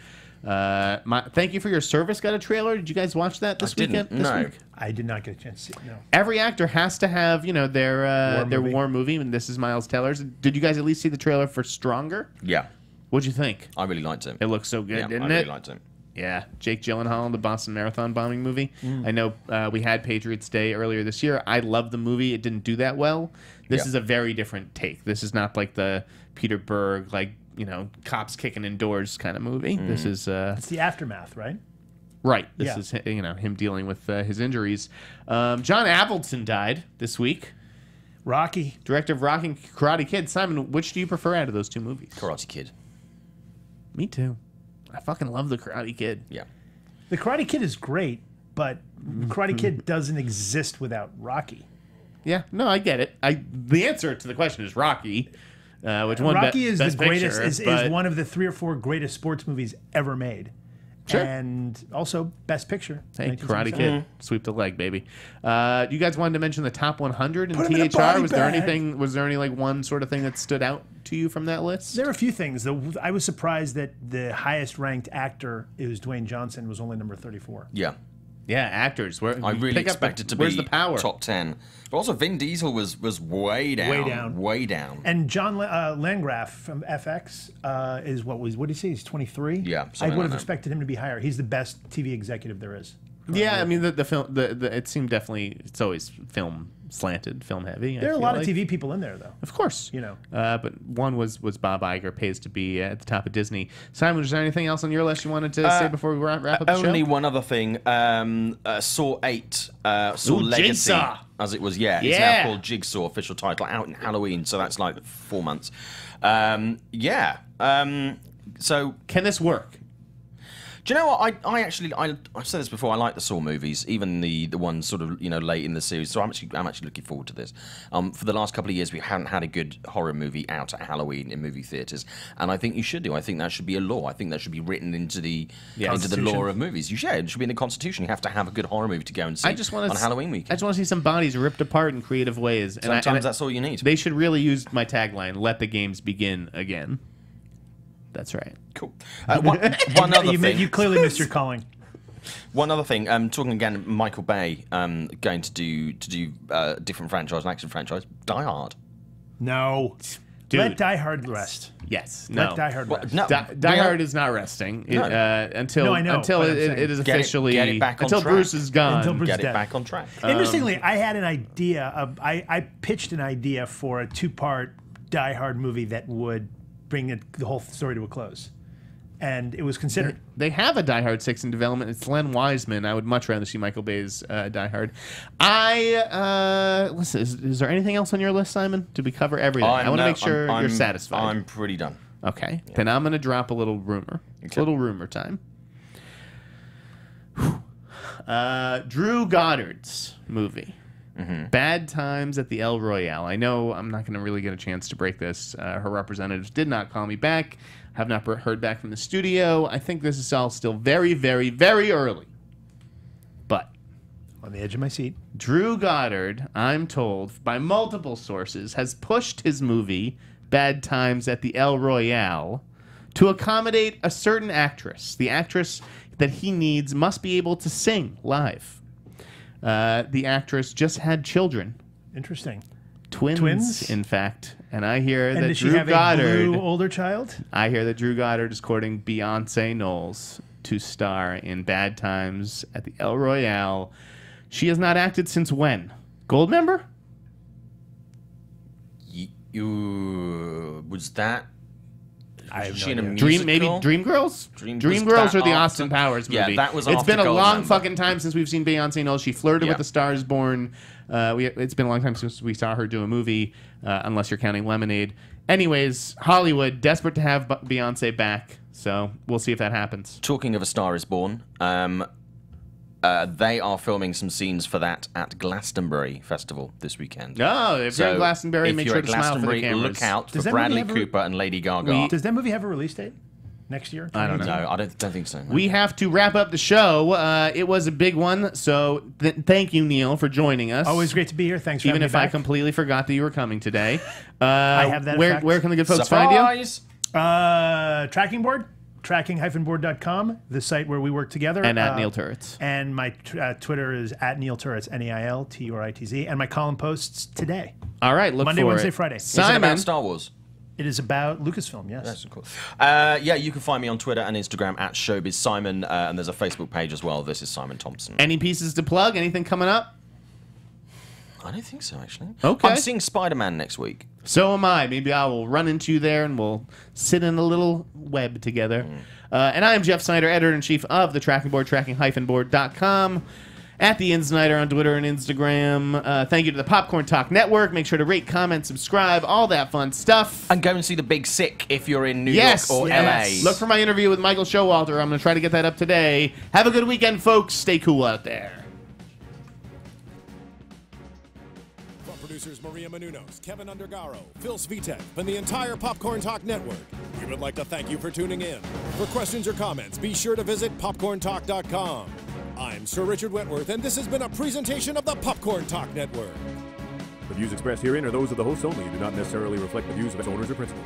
Thank You for Your Service got a trailer. Did you guys watch that this weekend? No. Week? I did not get a chance to see it, no. Every actor has to have, their war movie, and this is Miles Teller's. Did you guys at least see the trailer for Stronger? Yeah. What'd you think? I really liked it. It looks so good, didn't I it? really liked it. Yeah, Jake Gyllenhaal, the Boston Marathon bombing movie. I know we had Patriots Day earlier this year. I loved the movie. It didn't do that well. This is a very different take. This is not like the Peter Berg, cops kicking in doors kind of movie. This is... It's the aftermath, right? Right. This is him dealing with his injuries. John Avildsen died this week. Rocky. Director of Rocky and Karate Kid. Simon, which do you prefer out of those two movies? Karate Kid. Me too. I fucking love the Karate Kid. Yeah. The Karate Kid is great, but Karate Kid doesn't exist without Rocky. Yeah. No, I get it. The answer to the question is Rocky. Which one? Rocky is best the greatest. picture, Is one of the 3 or 4 greatest sports movies ever made. Sure. And also Best Picture. Hey, Karate 1977. Kid, sweep the leg, baby. You guys wanted to mention the top 100 in Put 'em in a THR. body Was there bag. anything? Was there any one sort of thing that stood out to you from that list? There are a few things. I was surprised that the highest ranked actor is Dwayne Johnson was only number 34. Yeah. Yeah, actors. I really expected to where's be the power? top 10. But also Vin Diesel was way down. Way down. Way down. And John Landgraf from FX is what did he say? He's 23. Yeah, I something would like have that. expected him to be higher. He's the best TV executive there is. Yeah, I mean the film. It seemed definitely. It's always film slanted, film heavy. There are a lot of TV people in there, though. Of course, but one was Bob Iger pays to be at the top of Disney. Simon, is there anything else on your list you wanted to say before we wrap up the show? Only one other thing. Saw 8, Saw Legacy, Jigsaw. as it was. Yeah, it's now called Jigsaw. Official title out in Halloween, so that's like 4 months. So Can this work? do you know what? I've said this before. I like the Saw movies, even the ones sort of late in the series. So I'm actually looking forward to this. For the last couple of years, we haven't had a good horror movie out at Halloween in movie theaters, and I think you should do. I think that should be a law. I think that should be written into the law of movies. It should be in the Constitution. You have to have a good horror movie to go and see on Halloween weekend. I just want to see some bodies ripped apart in creative ways. And Sometimes that's all you need. They should really use my tagline: "Let the games begin again." That's right. Cool. One other thing. You clearly missed your calling. One other thing. Talking again, Michael Bay going to do different franchise, an action franchise. Die Hard. No. Dude. Let Die Hard rest. Yes. No. Let Die Hard rest. No. Die Hard is not resting until No, I know, until but I'm it saying- is Get it- officially get it back on until track. Bruce is gone. Until Bruce- Get it dead. back on track. Interestingly, I had an idea. I pitched an idea for a 2-part Die Hard movie that would bring the whole story to a close. And it was considered. They have a Die Hard 6 in development. It's Len Wiseman. I would much rather see Michael Bay's Die Hard. Listen, is there anything else on your list, Simon? Did we cover everything? I want to make sure you're satisfied. I'm pretty done. Okay. Then I'm going to drop a little rumor. It's a little rumor time. Drew Goddard's movie. Bad Times at the El Royale. I know I'm not going to really get a chance to break this. Her representatives did not call me back. Have not heard back from the studio. I think this is all still very, very, very early. But On the edge of my seat. Drew Goddard, I'm told by multiple sources, has pushed his movie Bad Times at the El Royale to accommodate a certain actress. The actress that he needs must be able to sing live. The actress just had children. Interesting. Twins, in fact. And I hear And that does she Drew have Goddard. a blue older child? I hear that Drew Goddard is courting Beyonce Knolls to star in Bad Times at the El Royale. She has not acted since when? Goldmember? Was that? I have Was no she in a idea. musical? Maybe Dreamgirls? Dream- Dreamgirls was that or the after- Austin Powers movie? Yeah, that was It's after been a long Goldmember. fucking time since we've seen Beyonce Knowles. She flirted with Yeah. The Star Is Born. It's been a long time since we saw her do a movie, unless you're counting Lemonade. Anyways, Hollywood, desperate to have Beyonce back. So we'll see if that happens. Talking of A Star is Born, they are filming some scenes for that at Glastonbury Festival this weekend. Oh, if you're in Glastonbury, make sure to smile for the cameras. Look out for Bradley Cooper and Lady Gaga. Does that movie have a release date? Next year? I don't know. No, I don't think so. No. We have to wrap up the show. It was a big one, so thank you, Neil, for joining us. Always great to be here. Thanks for having me back. Even if I completely forgot that you were coming today. I have that effect. Where can the good folks find you? Tracking board, tracking-board.com, the site where we work together. And at Neil Turritz. And my Twitter is at Neil Turritz, NeilTuritz. And my column posts today. All right, look Monday, for Wednesday, it. Friday. Is it about Star Wars? It is about Lucasfilm, yes. That's cool. Yeah, you can find me on Twitter and Instagram at ShowbizSimon, and there's a Facebook page as well. This is Simon Thompson. Any pieces to plug? Anything coming up? I don't think so, actually. Okay. I'm seeing Spider-Man next week. So am I. Maybe I will run into you there and we'll sit in a little web together. And I am Jeff Sneider, editor-in-chief of the Tracking Board, tracking-board.com. At the Sneider on Twitter and Instagram. Thank you to the Popcorn Talk Network. Make sure to rate, comment, subscribe, all that fun stuff. And go and see The Big Sick if you're in New York or LA. Look for my interview with Michael Showalter. I'm going to try to get that up today. Have a good weekend, folks. Stay cool out there. From producers Maria Menounos, Kevin Undergaro, Phil Svitek, and the entire Popcorn Talk Network, we would like to thank you for tuning in. For questions or comments, be sure to visit popcorntalk.com. I'm Sir Richard Wentworth, and this has been a presentation of the Popcorn Talk Network. The views expressed herein are those of the hosts only and do not necessarily reflect the views of its owners or principals.